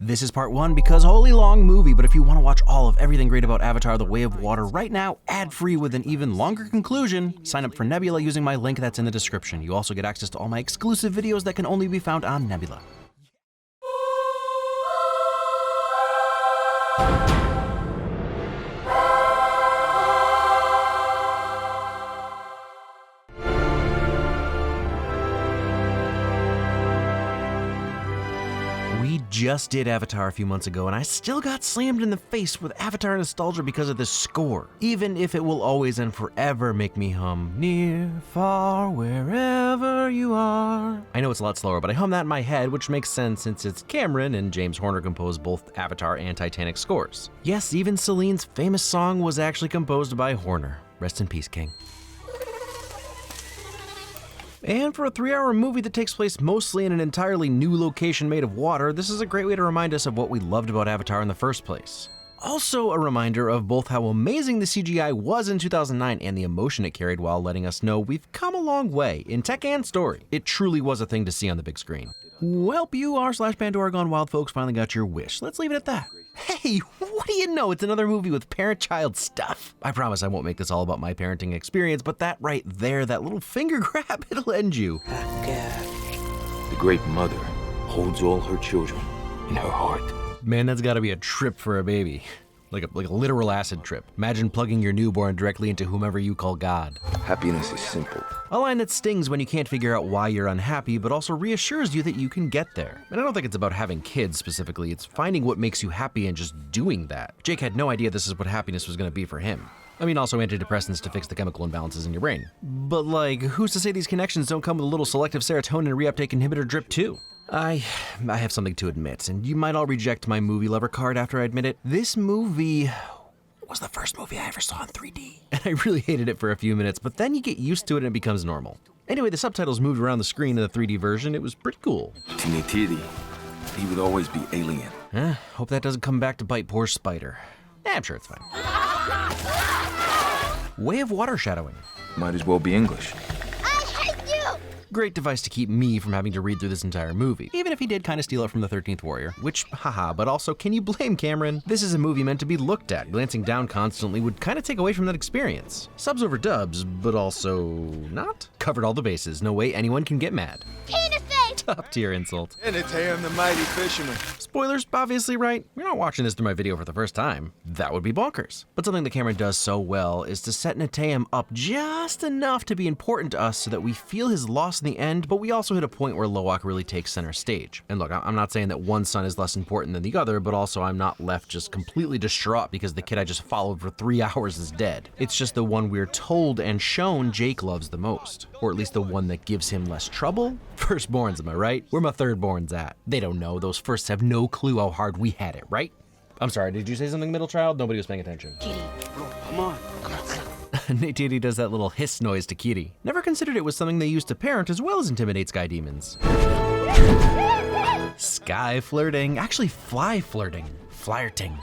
This is part 1 because holy long movie, but if you want to watch all of everything great about Avatar: The Way of Water right now, ad-free with an even longer conclusion, sign up for Nebula using my link that's in the description. You also get access to all my exclusive videos that can only be found on Nebula. We just did Avatar a few months ago, and I still got slammed in the face with Avatar nostalgia because of this score, even if it will always and forever make me hum, near, far, wherever you are. I know it's a lot slower, but I hum that in my head, which makes sense since it's Cameron and James Horner composed both Avatar and Titanic scores. Yes, even Celine's famous song was actually composed by Horner. Rest in peace, King. And for a 3-hour movie that takes place mostly in an entirely new location made of water, this is a great way to remind us of what we loved about Avatar in the first place. Also a reminder of both how amazing the CGI was in 2009 and the emotion it carried while letting us know we've come a long way in tech and story. It truly was a thing to see on the big screen. Welp, you r/Pandora Gone Wild folks finally got your wish. Let's leave it at that. Hey, what do you know? It's another movie with parent-child stuff. I promise I won't make this all about my parenting experience, but that right there, that little finger grab, it'll end you. The Great Mother holds all her children in her heart. Man, that's gotta be a trip for a baby. Like a literal acid trip. Imagine plugging your newborn directly into whomever you call God. Happiness is simple. A line that stings when you can't figure out why you're unhappy, but also reassures you that you can get there. And I don't think it's about having kids specifically, it's finding what makes you happy and just doing that. Jake had no idea this is what happiness was gonna be for him. I mean, also antidepressants to fix the chemical imbalances in your brain. But like, who's to say these connections don't come with a little selective serotonin reuptake inhibitor drip too? I have something to admit, and you might all reject my movie lover card after I admit it. This movie was the first movie I ever saw in 3D. And I really hated it for a few minutes, but then you get used to it and it becomes normal. Anyway, the subtitles moved around the screen in the 3D version. It was pretty cool. Tinitiri, he would always be alien. Hope that doesn't come back to bite poor Spider. I'm sure it's fine. Way of water shadowing. Might as well be English. Great device to keep me from having to read through this entire movie, even if he did kind of steal it from the 13th Warrior, which, haha, but also, can you blame Cameron? This is a movie meant to be looked at. Glancing down constantly would kind of take away from that experience. Subs over dubs, but also not? Covered all the bases, no way anyone can get mad. Penis face! Top tier insult. And it's Ham the Mighty Fisherman. Spoilers, obviously, right? You're not watching this through my video for the first time. That would be bonkers. But something that Cameron does so well is to set Neteyam up just enough to be important to us so that we feel his loss in the end, but we also hit a point where Loak really takes center stage. And look, I'm not saying that one son is less important than the other, but also I'm not left just completely distraught because the kid I just followed for 3 hours is dead. It's just the one we're told and shown Jake loves the most. Or at least the one that gives him less trouble? Firstborns, am I right? Where my thirdborns at? They don't know. Those firsts have no clue how hard we had it, right? I'm sorry, did you say something, middle child? Nobody was paying attention. Kitty, Come on. Neytiri does that little hiss noise to Kitty. Never considered it was something they used to parent as well as intimidate sky demons. Sky flirting, actually fly flirting. Flirting.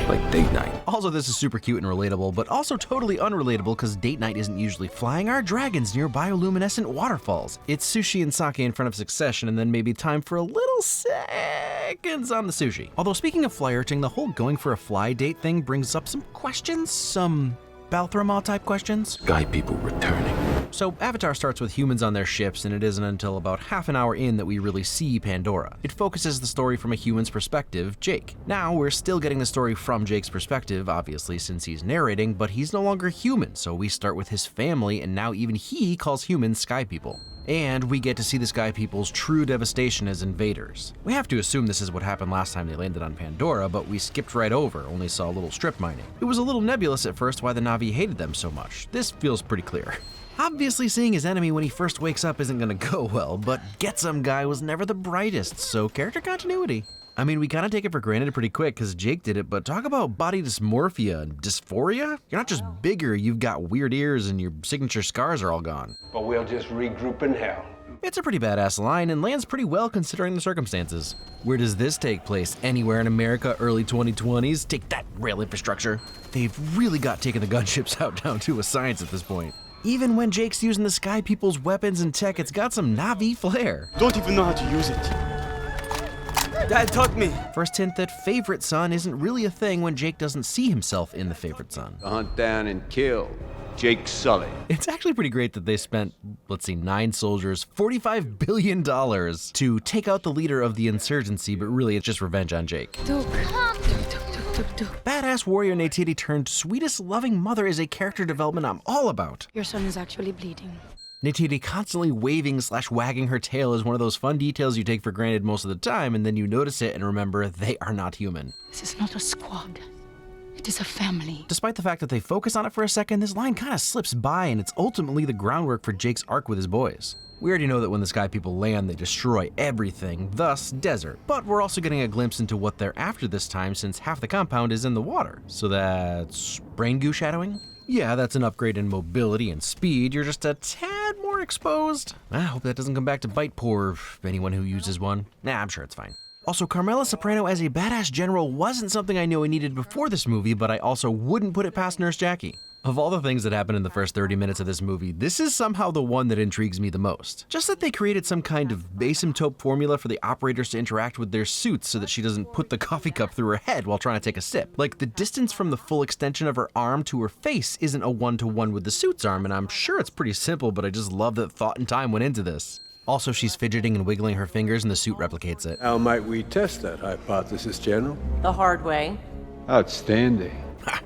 Like date night. Also, this is super cute and relatable, but also totally unrelatable because date night isn't usually flying our dragons near bioluminescent waterfalls. It's sushi and sake in front of Succession and then maybe time for a little seconds on the sushi. Although speaking of flirting, the whole going for a fly date thing brings up some questions, some Balthrama type questions. Sky people returning. So Avatar starts with humans on their ships, and it isn't until about half an hour in that we really see Pandora. It focuses the story from a human's perspective, Jake. Now we're still getting the story from Jake's perspective, obviously since he's narrating, but he's no longer human, so we start with his family, and now even he calls humans sky people. And we get to see the sky people's true devastation as invaders. We have to assume this is what happened last time they landed on Pandora, but we skipped right over, only saw a little strip mining. It was a little nebulous at first why the Na'vi hated them so much. This feels pretty clear. Obviously seeing his enemy when he first wakes up isn't gonna go well, but Get Some Guy was never the brightest, so character continuity. I mean, we kind of take it for granted pretty quick because Jake did it, but talk about body dysmorphia and dysphoria? You're not just bigger, you've got weird ears and your signature scars are all gone. But we'll just regroup in hell. It's a pretty badass line and lands pretty well considering the circumstances. Where does this take place? Anywhere in America, early 2020s? Take that, rail infrastructure. They've really got taking the gunships out down to a science at this point. Even when Jake's using the sky people's weapons and tech, it's got some Na'vi flair. Don't even know how to use it. Dad took me. First hint that favorite son isn't really a thing when Jake doesn't see himself in the favorite son. To hunt down and kill Jake Sully. It's actually pretty great that they spent, 9 soldiers, $45 billion to take out the leader of the insurgency, but really it's just revenge on Jake. Badass warrior Neytiri turned sweetest loving mother is a character development I'm all about. Your son is actually bleeding. Neytiri constantly waving/wagging her tail is one of those fun details you take for granted most of the time, and then you notice it and remember they are not human. This is not a squad. It is a family. Despite the fact that they focus on it for a second, this line kind of slips by, and it's ultimately the groundwork for Jake's arc with his boys. We already know that when the Sky People land, they destroy everything, thus desert. But we're also getting a glimpse into what they're after this time, since half the compound is in the water. So that's brain goo shadowing? Yeah, that's an upgrade in mobility and speed. You're just a tad more exposed. I hope that doesn't come back to bite poor anyone who uses one. Nah, I'm sure it's fine. Also, Carmela Soprano as a badass general wasn't something I knew I needed before this movie, but I also wouldn't put it past Nurse Jackie. Of all the things that happen in the first 30 minutes of this movie, this is somehow the one that intrigues me the most. Just that they created some kind of asymptote formula for the operators to interact with their suits so that she doesn't put the coffee cup through her head while trying to take a sip. Like, the distance from the full extension of her arm to her face isn't a one-to-one with the suit's arm, and I'm sure it's pretty simple, but I just love that thought and time went into this. Also, she's fidgeting and wiggling her fingers and the suit replicates it. How might we test that hypothesis, General? The hard way. Outstanding.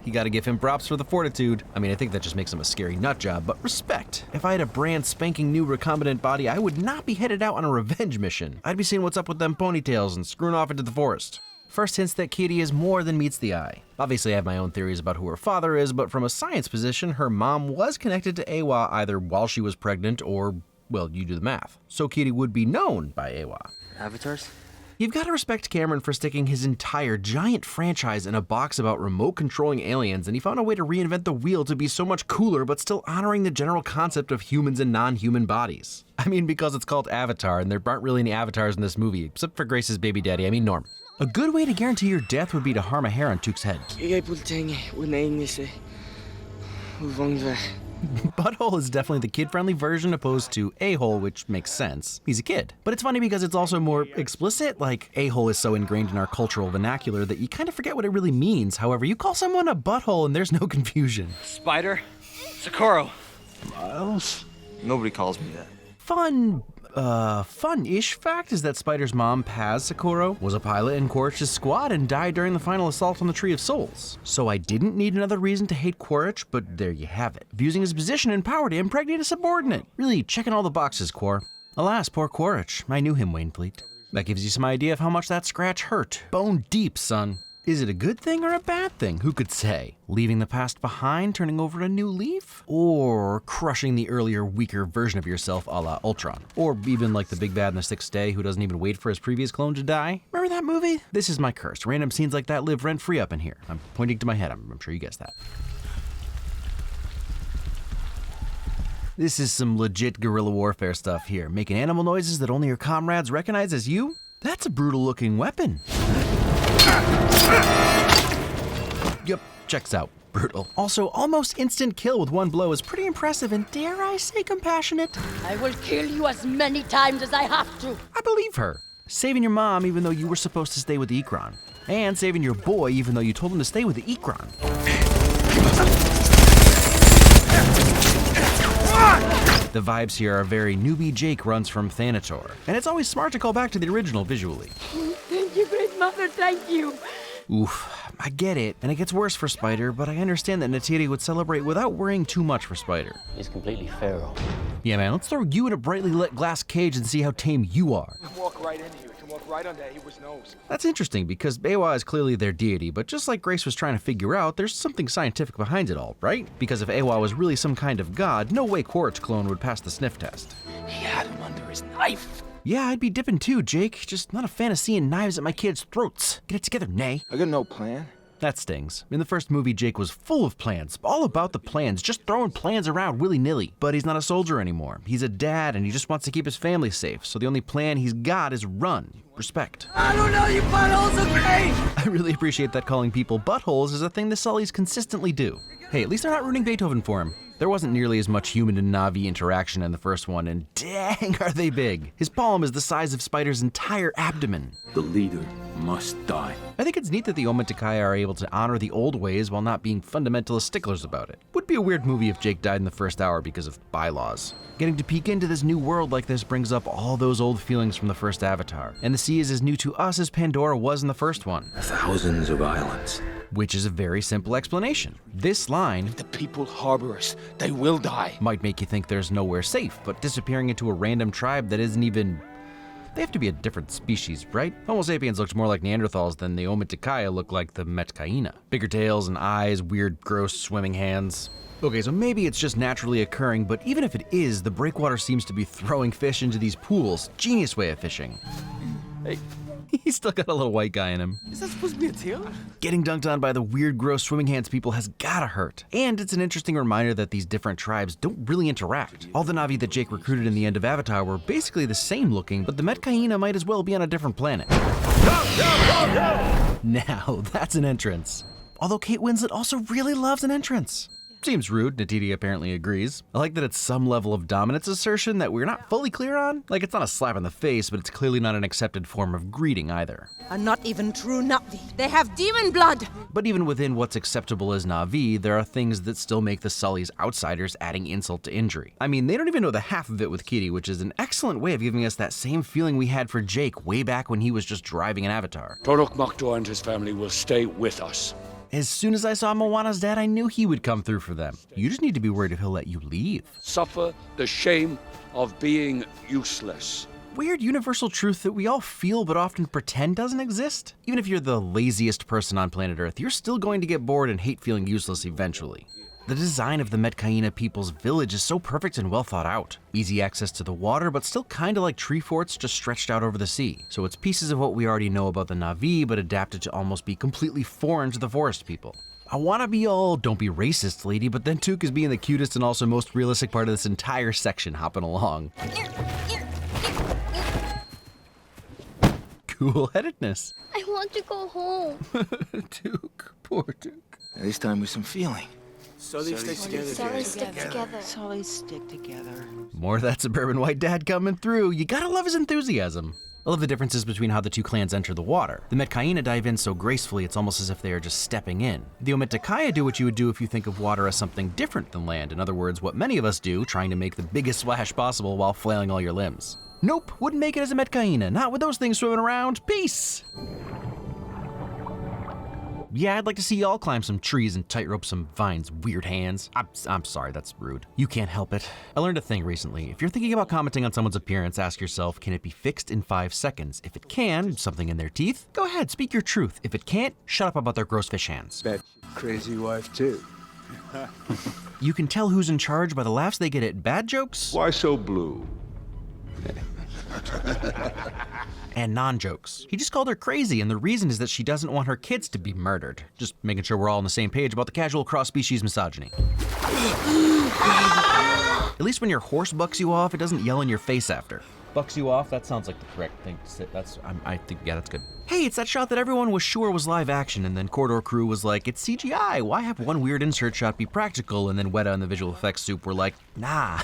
You gotta give him props for the fortitude. I mean, I think that just makes him a scary nut job, but respect. If I had a brand spanking new recombinant body, I would not be headed out on a revenge mission. I'd be seeing what's up with them ponytails and screwing off into the forest. First hints that Katie is more than meets the eye. Obviously, I have my own theories about who her father is, but from a science position, her mom was connected to Awa either while she was pregnant or, well, you do the math. So Katie would be known by Awa. Avatars? You've got to respect Cameron for sticking his entire giant franchise in a box about remote-controlling aliens, and he found a way to reinvent the wheel to be so much cooler but still honoring the general concept of humans and non-human bodies. I mean, because it's called Avatar, and there aren't really any avatars in this movie, except for Grace's baby daddy, Norm. A good way to guarantee your death would be to harm a hair on Took's head. Butthole is definitely the kid-friendly version opposed to a-hole, which makes sense. He's a kid. But it's funny because it's also more explicit, like a-hole is so ingrained in our cultural vernacular that you kind of forget what it really means. However, you call someone a butthole and there's no confusion. Spider? Socorro. Miles? Nobody calls me that. Fun-ish fact is that Spider's mom, Paz Socorro, was a pilot in Quaritch's squad and died during the final assault on the Tree of Souls. So I didn't need another reason to hate Quaritch, but there you have it. Abusing his position and power to impregnate a subordinate. Really checking all the boxes, Quar. Alas, poor Quaritch. I knew him, Wainfleet. That gives you some idea of how much that scratch hurt. Bone deep, son. Is it a good thing or a bad thing? Who could say? Leaving the past behind, turning over a new leaf? Or crushing the earlier, weaker version of yourself a la Ultron? Or even like the big bad in The Sixth Day who doesn't even wait for his previous clone to die? Remember that movie? This is my curse. Random scenes like that live rent-free up in here. I'm pointing to my head. I'm sure you guessed that. This is some legit guerrilla warfare stuff here. Making animal noises that only your comrades recognize as you? That's a brutal-looking weapon. Yep, checks out. Brutal. Also, almost instant kill with one blow is pretty impressive and, dare I say, compassionate. I will kill you as many times as I have to. I believe her. Saving your mom even though you were supposed to stay with the Ikron. And saving your boy even though you told him to stay with the Ikron. The vibes here are very newbie Jake runs from Thanator. And it's always smart to call back to the original visually. Thank you, Great Mother, thank you. Oof, I get it, and it gets worse for Spider, but I understand that Neytiri would celebrate without worrying too much for Spider. He's completely feral. Yeah, man, let's throw you in a brightly lit glass cage and see how tame you are. You can walk right in here. You can walk right under Awa's nose. That's interesting, because Awa is clearly their deity, but just like Grace was trying to figure out, there's something scientific behind it all, right? Because if Awa was really some kind of god, no way Quaritch clone would pass the sniff test. He had him under his knife. Yeah, I'd be dipping too, Jake. Just not a fan of seeing knives at my kids' throats. Get it together, Nay. I got no plan. That stings. In the first movie, Jake was full of plans, all about the plans, just throwing plans around willy-nilly. But he's not a soldier anymore. He's a dad, and he just wants to keep his family safe, so the only plan he's got is run. Respect. I don't know, you buttholes, okay? I really appreciate that calling people buttholes is a thing the Sullys consistently do. Hey, at least they're not ruining Beethoven for him. There wasn't nearly as much human and Na'vi interaction in the first one, and dang are they big. His palm is the size of Spider's entire abdomen. The leader must die. I think it's neat that the Omaticaya are able to honor the old ways while not being fundamentalist sticklers about it. Would be a weird movie if Jake died in the first hour because of bylaws. Getting to peek into this new world like this brings up all those old feelings from the first Avatar, and the sea is as new to us as Pandora was in the first one. Thousands of islands. Which is a very simple explanation. This line The people harbor us. They will die. might make you think there's nowhere safe, but disappearing into a random tribe that isn't even... They have to be a different species, right? Homo sapiens looked more like Neanderthals than the Omaticaya look like the Metcaina. Bigger tails and eyes, weird, gross swimming hands. Okay, so maybe it's just naturally occurring, but even if it is, the breakwater seems to be throwing fish into these pools. Genius way of fishing. Hey, He's still got a little white guy in him. is that supposed to be a tail? Getting dunked on by the weird, gross swimming hands people has gotta hurt. And it's an interesting reminder that these different tribes don't really interact. All the Na'vi that Jake recruited in the end of Avatar were basically the same looking, but the Metcaina might as well be on a different planet. Now, that's an entrance. Although Kate Winslet also really loves an entrance. Seems rude, Natiti apparently agrees. I like that it's some level of dominance assertion that we're not fully clear on. Like, it's not a slap in the face, but it's clearly not an accepted form of greeting either. Are not even true Na'vi. They have demon blood. But even within what's acceptable as Na'vi, there are things that still make the Sullys outsiders, adding insult to injury. I mean, they don't even know the half of it with Kitty, which is an excellent way of giving us that same feeling we had for Jake way back when he was just driving an Avatar. Torok Maktor and his family will stay with us. As soon as I saw Moana's dad, I knew he would come through for them. You just need to be worried if he'll let you leave. Suffer the shame of being useless. Weird universal truth that we all feel but often pretend doesn't exist. Even if you're the laziest person on planet Earth, you're still going to get bored and hate feeling useless eventually. The design of the Metcaina people's village is so perfect and well thought out. Easy access to the water, but still kinda like tree forts just stretched out over the sea. So it's pieces of what we already know about the Na'vi, but adapted to almost be completely foreign to the forest people. I wanna be all, don't be racist, lady, but then Took is being the cutest and also most realistic part of this entire section hopping along. Cool-headedness. I want to go home. Took, poor Took. This time with some feeling. Sully stays together. Sorry, stick together. Sully stick together. More of that suburban white dad coming through. You gotta love his enthusiasm. I love the differences between how the two clans enter the water. The Metcaina dive in so gracefully, it's almost as if they are just stepping in. The Omaticaya do what you would do if you think of water as something different than land. In other words, what many of us do, trying to make the biggest splash possible while flailing all your limbs. Nope, wouldn't make it as a Metcaina. Not with those things swimming around. Peace! Yeah, I'd like to see y'all climb some trees and tightrope some vines, weird hands. I'm sorry, that's rude. You can't help it. I learned a thing recently. If you're thinking about commenting on someone's appearance, ask yourself, can it be fixed in 5 seconds? If it can, something in their teeth, go ahead, speak your truth. If it can't, shut up about their gross fish hands. Bet crazy wife too. You can tell who's in charge by the laughs they get at bad jokes Why so blue? and non-jokes. He just called her crazy, and the reason is that she doesn't want her kids to be murdered. Just making sure we're all on the same page about the casual cross-species misogyny. At least when your horse bucks you off, it doesn't yell in your face after. Bucks you off? That sounds like the correct thing to say. I think, yeah, that's good. Hey, it's that shot that everyone was sure was live action, and then Corridor Crew was like, it's CGI, why have one weird insert shot be practical? And then Weta and the visual effects soup were like, nah.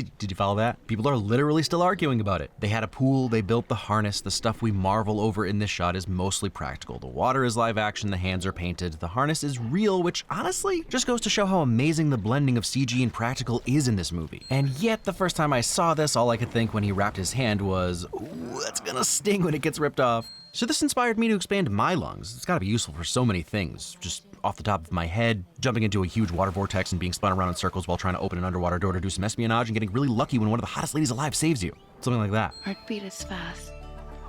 Did you follow that? People are literally still arguing about it. They had a pool, they built the harness, the stuff we marvel over in this shot is mostly practical. The water is live action, the hands are painted, the harness is real, which honestly just goes to show how amazing the blending of CG and practical is in this movie. And yet, the first time I saw this, all I could think when he wrapped his hand was, ooh, that's gonna sting when it gets ripped off. So this inspired me to expand my lungs. It's gotta be useful for so many things. Just off the top of my head, jumping into a huge water vortex and being spun around in circles while trying to open an underwater door to do some espionage and getting really lucky when one of the hottest ladies alive saves you. Something like that. Heartbeat is fast.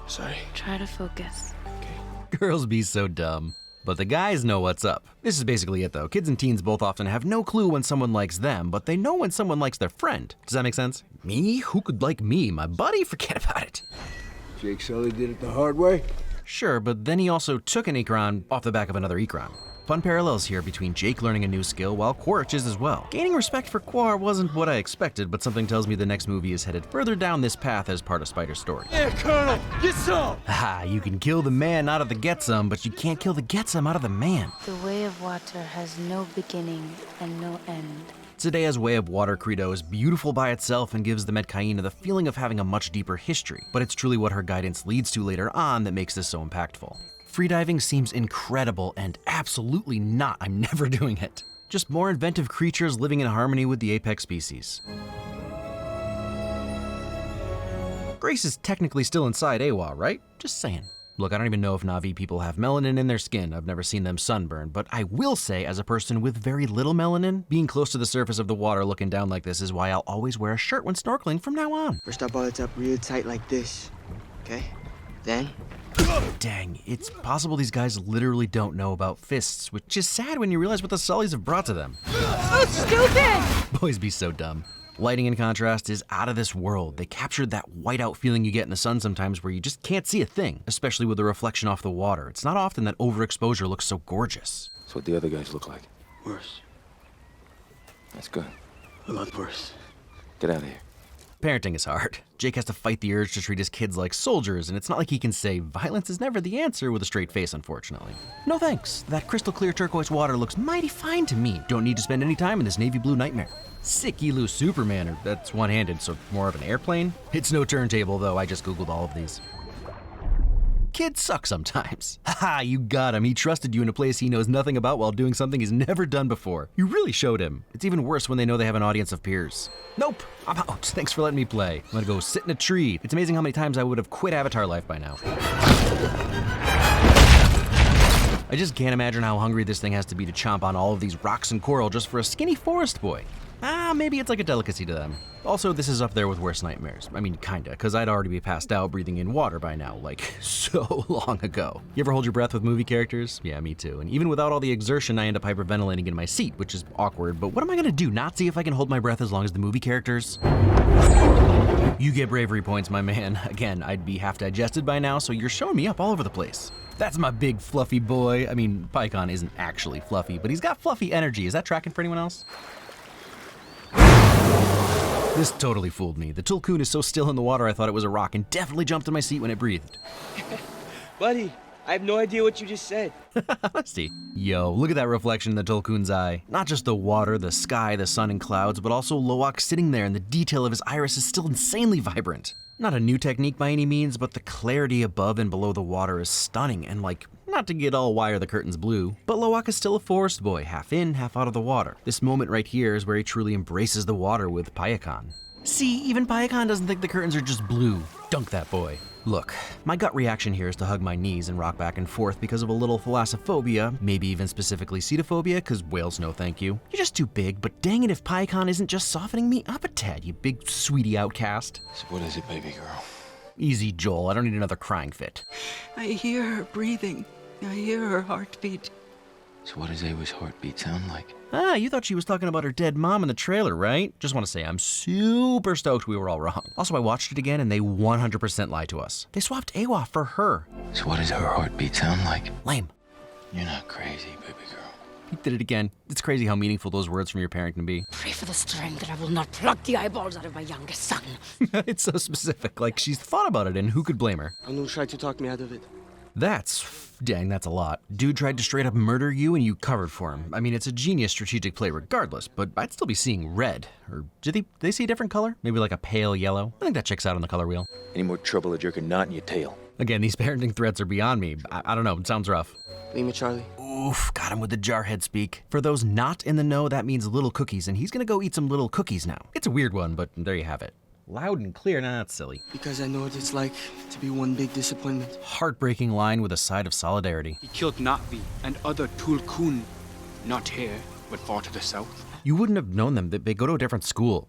Sorry. Try to focus. Girls be so dumb. But the guys know what's up. This is basically it though. Kids and teens both often have no clue when someone likes them, but they know when someone likes their friend. Does that make sense? Me? Who could like me? My buddy? Forget about it. Jake Sully did it the hard way. Sure, but then he also took an Ikran off the back of another Ikran. Fun parallels here between Jake learning a new skill while Quaritch is as well. Gaining respect for Quar wasn't what I expected, but something tells me the next movie is headed further down this path as part of Spider's story. Yeah, Colonel, get some! Haha, you can kill the man out of the get some, but you can't kill the get some out of the man. The way of water has no beginning and no end. Zedaya's way of water credo is beautiful by itself and gives the Medcaina the feeling of having a much deeper history, but it's truly what her guidance leads to later on that makes this so impactful. Freediving seems incredible and absolutely not, I'm never doing it. Just more inventive creatures living in harmony with the apex species. Grace is technically still inside Awa, right? Just saying. Look, I don't even know if Na'vi people have melanin in their skin. I've never seen them sunburn, but I will say, as a person with very little melanin, being close to the surface of the water looking down like this is why I'll always wear a shirt when snorkeling from now on. First I ball it up real tight like this, okay? Then... Dang, it's possible these guys literally don't know about fists, which is sad when you realize what the Sullys have brought to them. So stupid! Boys be so dumb. Lighting, in contrast, is out of this world. They captured that whiteout feeling you get in the sun sometimes where you just can't see a thing, especially with the reflection off the water. It's not often that overexposure looks so gorgeous. That's what the other guys look like. Worse. That's good. A lot worse. Get out of here. Parenting is hard. Jake has to fight the urge to treat his kids like soldiers, and it's not like he can say violence is never the answer with a straight face, unfortunately. No thanks. That crystal clear turquoise water looks mighty fine to me. Don't need to spend any time in this navy blue nightmare. Sick Elu Superman, or that's one-handed, so more of an airplane? It's no turntable, though. I just googled all of these. Kids suck sometimes. Haha, you got him. He trusted you in a place he knows nothing about while doing something he's never done before. You really showed him. It's even worse when they know they have an audience of peers. Nope, I'm out. Thanks for letting me play. I'm gonna go sit in a tree. It's amazing how many times I would have quit Avatar life by now. I just can't imagine how hungry this thing has to be to chomp on all of these rocks and coral just for a skinny forest boy. Maybe it's like a delicacy to them. Also, this is up there with worst nightmares. I mean, kinda, because I'd already be passed out breathing in water by now, like, so long ago. You ever hold your breath with movie characters? Yeah, me too. And even without all the exertion, I end up hyperventilating in my seat, which is awkward, but what am I gonna do, not see if I can hold my breath as long as the movie characters? You get bravery points, my man. Again, I'd be half digested by now, so you're showing me up all over the place. That's my big fluffy boy. I mean, Pycon isn't actually fluffy, but he's got fluffy energy. Is that tracking for anyone else? This totally fooled me. The Tulkun is so still in the water I thought it was a rock and definitely jumped in my seat when it breathed. Buddy, I have no idea what you just said. Let's see. Yo, look at that reflection in the Tulkun's eye. Not just the water, the sky, the sun and clouds, but also Loak sitting there, and the detail of his iris is still insanely vibrant. Not a new technique by any means, but the clarity above and below the water is stunning, and like, not to get all wire the curtains blue, but Loak is still a forest boy, half in, half out of the water. This moment right here is where he truly embraces the water with Pycon. See, even Pycon doesn't think the curtains are just blue. Dunk that boy. Look, my gut reaction here is to hug my knees and rock back and forth because of a little thalassophobia, maybe even specifically cetophobia, because whales no thank you. You're just too big, but dang it if Pycon isn't just softening me up a tad, you big sweetie outcast. So what is it, baby girl? Easy, Joel, I don't need another crying fit. I hear her breathing. I hear her heartbeat. So what does Awa's heartbeat sound like? You thought she was talking about her dead mom in the trailer, right? Just want to say I'm super stoked we were all wrong. Also, I watched it again and they 100% lied to us. They swapped Awa for her. So what does her heartbeat sound like? Lame. You're not crazy, baby girl. He did it again. It's crazy how meaningful those words from your parent can be. Pray for the strength that I will not pluck the eyeballs out of my youngest son. It's so specific, like she's thought about it and who could blame her? Anu tried to talk me out of it. Dang, that's a lot. Dude tried to straight up murder you and you covered for him. I mean, it's a genius strategic play regardless, but I'd still be seeing red. Or did they see a different color? Maybe like a pale yellow? I think that checks out on the color wheel. Any more trouble to jerk a knot in your tail? Again, these parenting threats are beyond me. I don't know, it sounds rough. Leave me, Charlie. Oof, got him with the jarhead speak. For those not in the know, that means little cookies, and he's gonna go eat some little cookies now. It's a weird one, but there you have it. Loud and clear, nah, that's silly. Because I know what it's like to be one big disappointment. Heartbreaking line with a side of solidarity. He killed Na'vi and other Tulkun, not here, but far to the south. You wouldn't have known them. They go to a different school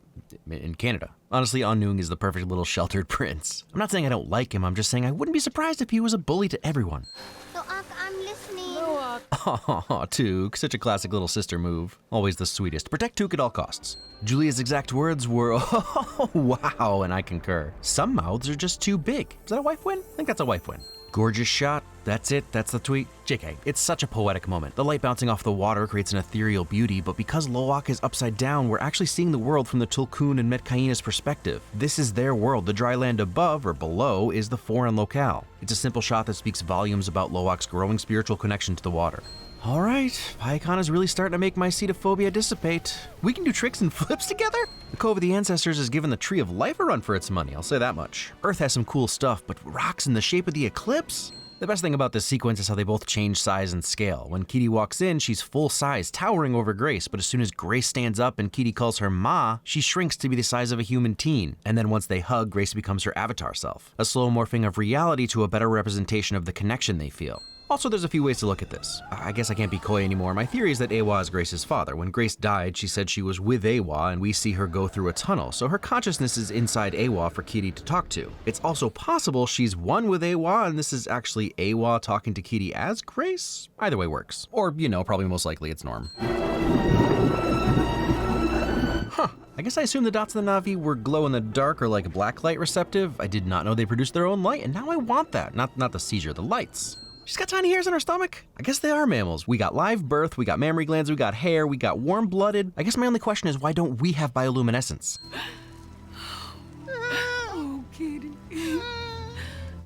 in Canada. Honestly, Anung is the perfect little sheltered prince. I'm not saying I don't like him, I'm just saying I wouldn't be surprised if he was a bully to everyone. So, I'm listening. Aw, Took, such a classic little sister move. Always the sweetest. Protect Took at all costs. Julia's exact words were, oh, wow, and I concur. Some mouths are just too big. Is that a wife win? I think that's a wife win. Gorgeous shot, That's it, that's the tweet. JK, it's such a poetic moment. The light bouncing off the water creates an ethereal beauty, but because Loak is upside down, we're actually seeing the world from the Tulkun and Metkayina's perspective. This is their world. The dry land above or below is the foreign locale. It's a simple shot that speaks volumes about Loak's growing spiritual connection to the water. Alright, Icon is really starting to make my cetophobia dissipate. We can do tricks and flips together? The Cove of the Ancestors has given the Tree of Life a run for its money, I'll say that much. Earth has some cool stuff, but rocks in the shape of the eclipse? The best thing about this sequence is how they both change size and scale. When Kitty walks in, she's full size, towering over Grace, but as soon as Grace stands up and Kitty calls her Ma, she shrinks to be the size of a human teen. And then once they hug, Grace becomes her avatar self. A slow morphing of reality to a better representation of the connection they feel. Also, there's a few ways to look at this. I guess I can't be coy anymore. My theory is that Awa is Grace's father. When Grace died, she said she was with Awa, and we see her go through a tunnel, so her consciousness is inside Awa for Kitty to talk to. It's also possible she's one with Awa, and this is actually Awa talking to Kitty as Grace? Either way works. Or, you know, probably most likely it's Norm. Huh. I guess I assumed the dots in the Na'vi were glow in the dark or like blacklight receptive. I did not know they produced their own light, and now I want that. Not the seizure, the lights. She's got tiny hairs in her stomach? I guess they are mammals. We got live birth, we got mammary glands, we got hair, we got warm-blooded. I guess my only question is why don't we have bioluminescence? Oh, Kitty.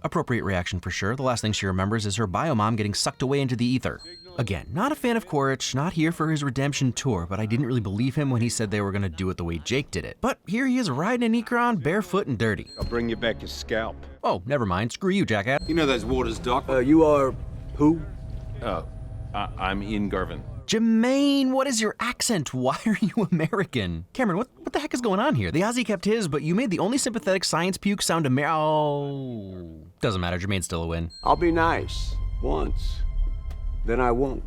Appropriate reaction for sure. The last thing she remembers is her biomom getting sucked away into the ether. Again, not a fan of Quaritch, not here for his redemption tour, but I didn't really believe him when he said they were gonna do it the way Jake did it. But here he is riding an Ikron barefoot and dirty. I'll bring you back your scalp. Oh, never mind. Screw you, jackass. You know those waters, Doc. You are who? I'm Ian Garvin. Jermaine, what is your accent? Why are you American? Cameron, what the heck is going on here? The Aussie kept his, but you made the only sympathetic science puke sound Oh. Doesn't matter, Jermaine's still a win. I'll be nice. Once. Then I won't.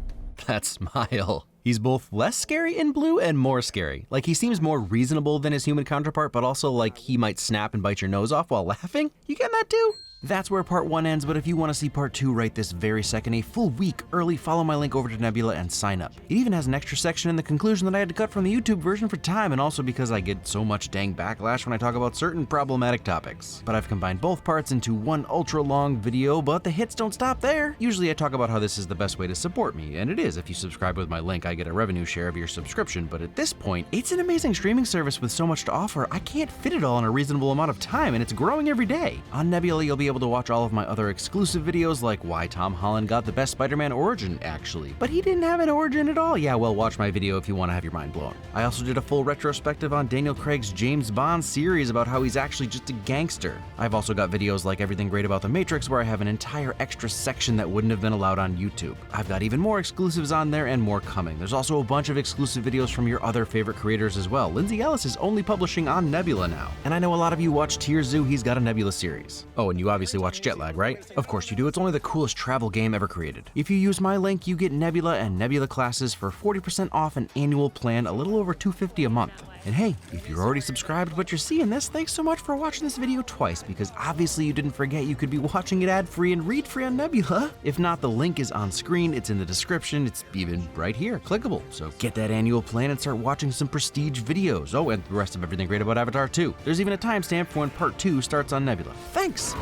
That smile. He's both less scary in blue and more scary. Like, he seems more reasonable than his human counterpart, but also like he might snap and bite your nose off while laughing. You getting that too? That's where part 1 ends, but if you want to see part 2 right this very second, a full week early, follow my link over to Nebula and sign up. It even has an extra section in the conclusion that I had to cut from the YouTube version for time, and also because I get so much dang backlash when I talk about certain problematic topics. But I've combined both parts into one ultra long video, but the hits don't stop there. Usually I talk about how this is the best way to support me, and it is. If you subscribe with my link, I get a revenue share of your subscription, but at this point, it's an amazing streaming service with so much to offer, I can't fit it all in a reasonable amount of time, and it's growing every day. On Nebula, you'll be able to watch all of my other exclusive videos like why Tom Holland got the best Spider-Man origin, actually. But he didn't have an origin at all. Yeah, well, watch my video if you want to have your mind blown. I also did a full retrospective on Daniel Craig's James Bond series about how he's actually just a gangster. I've also got videos like Everything Great About the Matrix where I have an entire extra section that wouldn't have been allowed on YouTube. I've got even more exclusives on there and more coming. There's also a bunch of exclusive videos from your other favorite creators as well. Lindsay Ellis is only publishing on Nebula now. And I know a lot of you watch Tier Zoo, he's got a Nebula series. Oh, and you obviously watch Jetlag, right? Of course you do, it's only the coolest travel game ever created. If you use my link, you get Nebula and Nebula classes for 40% off an annual plan, a little over $250 a month. And hey, if you're already subscribed but you're seeing this, thanks so much for watching this video twice, because obviously you didn't forget you could be watching it ad-free and read-free on Nebula. If not, the link is on screen, it's in the description, it's even right here, clickable. So get that annual plan and start watching some prestige videos. Oh, and the rest of Everything Great About Avatar too. There's even a timestamp for when part 2 starts on Nebula. Thanks!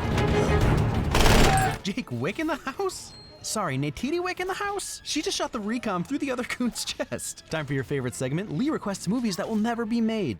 Jake Wick in the house? Sorry, Neytiri Wick in the house? She just shot the recom through the other coon's chest. Time for your favorite segment, Lee requests movies that will never be made.